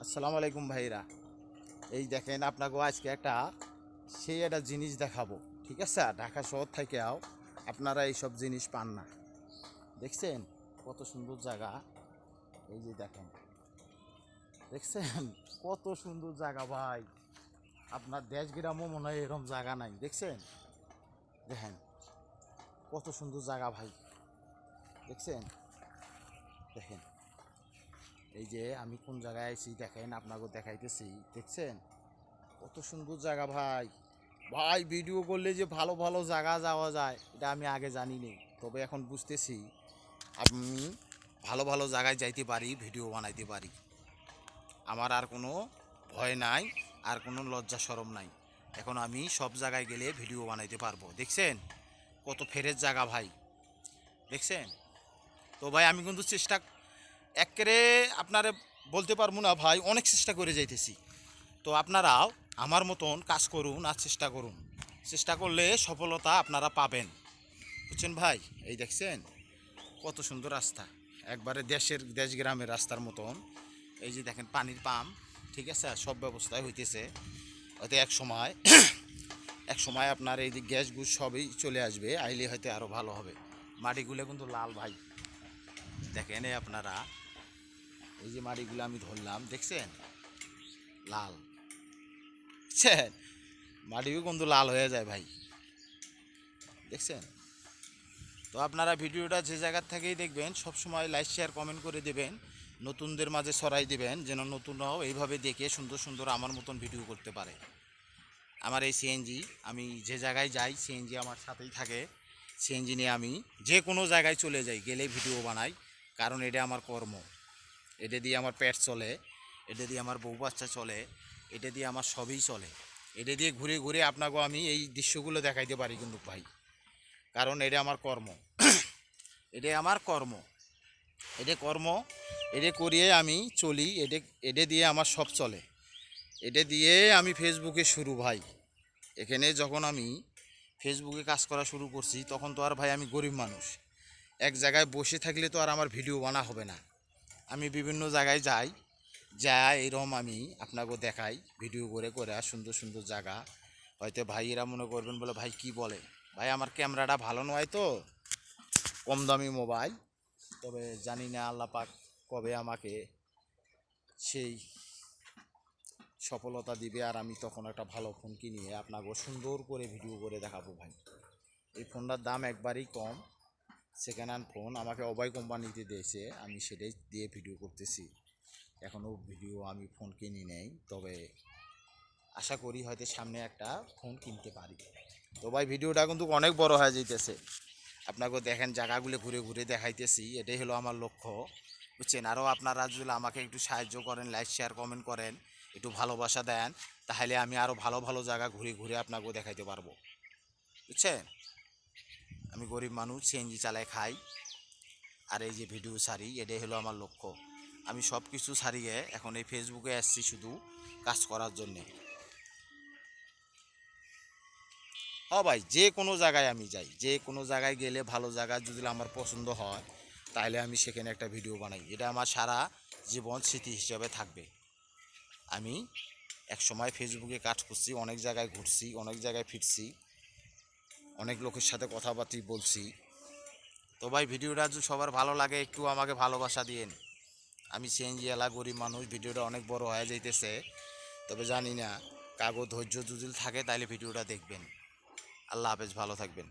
আসসালামু আলাইকুম ভাইরা। এই দেখেন আপনাকে আজকে একটা জিনিস দেখাবো। ঠিক আছে, ঢাকা শহর থেকেও আপনারা এইসব জিনিস পান না। দেখছেন কত সুন্দর জায়গা। এই যে দেখেন, দেখছেন কত সুন্দর জায়গা ভাই। আপনার দেশ গ্রামও মনে হয় এরকম জায়গা নাই। দেখছেন, দেখেন কত সুন্দর জায়গা ভাই। দেখছেন, দেখেন এই যে আমি কোন জায়গায় আছি দেখেন, আপনাকে দেখাইতেছি। দেখছেন কত সুন্দর জায়গা ভাই। ভাই ভিডিও করলে যে ভালো ভালো জায়গা যাওয়া যায় এটা আমি আগে জানি নি, তবে এখন বুঝতেছি আমি ভালো ভালো জায়গায় যাইতে পারি, ভিডিও বানাইতে পারি। আমার আর কোনো ভয় নাই, আর কোনো লজ্জা শরম নাই। এখন আমি সব জায়গায় গেলে ভিডিও বানাইতে পারবো। দেখছেন কত ফেরের জায়গা ভাই। দেখছেন তো ভাই, আমি কিন্তু চেষ্টা একেবারে আপনারে বলতে পারবো না ভাই, অনেক চেষ্টা করে যাইতেছি। তো আপনারাও আমার মতন কাজ করুন আর চেষ্টা করুন। চেষ্টা করলে সফলতা আপনারা পাবেন, বুঝছেন ভাই। এই দেখছেন কত সুন্দর রাস্তা, একবারে দেশ গ্রামের রাস্তার মতন। এই যে দেখেন পানির পাম্প, ঠিক আছে, সব ব্যবস্থায় হইতেছে। হয়তো এক সময় আপনার এই যে গ্যাস গুস সবই চলে আসবে, আইলে হয়তো আরও ভালো হবে। মাটিগুলো কিন্তু লাল ভাই, দেখেন আপনারা এই যে মাটিগুলো আমি ধরলাম, দেখছেন লাল, বুঝছেন মাটিও কিন্তু লাল হয়ে যায় ভাই। দেখছেন তো আপনারা ভিডিওটা যে জায়গার থেকেই দেখবেন সবসময় লাইক শেয়ার কমেন্ট করে দেবেন, নতুনদের মাঝে ছড়াই দিবেন, যেন নতুনরাও এইভাবে দেখে সুন্দর সুন্দর আমার মতন ভিডিও করতে পারে। আমার এই সিএনজি, আমি যে জায়গায় যাই সিএনজি আমার সাথেই থাকে। সিএনজি নিয়ে আমি যে কোনো জায়গায় চলে যাই, গেলে ভিডিও বানাই, কারণ এটা আমার কর্ম। এটা দিয়ে আমার পেট চলে, এটা দিয়ে আমার বউ বাচ্চা চলে, এটা দিয়ে আমার সবই চলে। এটা দিয়ে ঘুরে ঘুরে আপনাকেও আমি এই দৃশ্যগুলো দেখাইতে পারি কিন্তু ভাই, কারণ এটা আমার কর্ম। এটাই আমার কর্ম, এটা করিয়ে আমি চলি। এটা দিয়ে আমার সব চলে। এটা দিয়ে আমি ফেসবুকে শুরু ভাই। এখানে যখন আমি ফেসবুকে কাজ করা শুরু করছি, তখন তো আর ভাই আমি গরিব মানুষ, এক জায়গায় বসে থাকলে তো আর আমার ভিডিও বানা হবে না। আমি বিভিন্ন জায়গায় যাই, যা এরকম আমি আপনাকেও দেখাই ভিডিও করে করে সুন্দর সুন্দর জায়গা। হয়তো ভাইয়েরা মনে করবেন বলে ভাই কি বলে, ভাই আমার ক্যামেরাটা ভালো নয় তো, কম দামি মোবাইল। তবে জানি না আল্লাহ পাক কবে আমাকে সেই সফলতা দিবে, আর আমি তখন একটা ভালো ফোন কিনিয়ে আপনাকে সুন্দর করে ভিডিও করে দেখাবো ভাই। এই ফোনটার দাম একবারই কম, সেকেন্ড হ্যান্ড ফোন আমাকে অবাই কোম্পানিতে দিয়েছে, আমি সেটাই দিয়ে ভিডিও করতেছি। এখনও ভিডিও আমি ফোন কিনি নেই, তবে আশা করি হয়তো সামনে একটা ফোন কিনতে পারি। তো ভাই ভিডিওটা কিন্তু অনেক বড় হয়ে যাইতেছে, আপনাকেও দেখেন জায়গাগুলো ঘুরে ঘুরে দেখাইতেছি, এটাই হলো আমার লক্ষ্য, বুঝছেন। আরও আপনারা যদি আমাকে একটু সাহায্য করেন, লাইক শেয়ার কমেন্ট করেন, একটু ভালোবাসা দেন, তাহলে আমি আরও ভালো ভালো জায়গা ঘুরে ঘুরে আপনাকেও দেখাইতে পারবো, বুঝছেন। আমি গরিব মানুষ, সিএনজি চালায় খাই, আর এই যে ভিডিও ছাড়ি, এটাই হলো আমার লক্ষ্য। আমি সব কিছু ছাড়িয়ে এখন এই ফেসবুকে আসছি শুধু কাজ করার জন্যে। ভাই যে কোনো জায়গায় আমি যাই, যে কোনো জায়গায় গেলে ভালো জায়গা যদি আমার পছন্দ হয়, তাহলে আমি সেখানে একটা ভিডিও বানাই। এটা আমার সারা জীবন স্মৃতি হিসেবে থাকবে। আমি এক সময় ফেসবুকে কাজ করছি, অনেক জায়গায় ঘুরছি, অনেক জায়গায় ফিরছি, অনেক লোকের সাথে কথাবার্তা বলছি। তো ভাই ভিডিওটা যদি সবার ভালো লাগে একটু আমাকে ভালোবাসা দিয়েন। আমি সিএনজি এলা গরিব মানুষ, ভিডিওটা অনেক বড় হয়ে যাইতেছে, তবে জানি না কাগজ ধৈর্য যদি থাকে তাহলে ভিডিওটা দেখবেন। আল্লাহ হাফেজ, ভালো থাকবেন।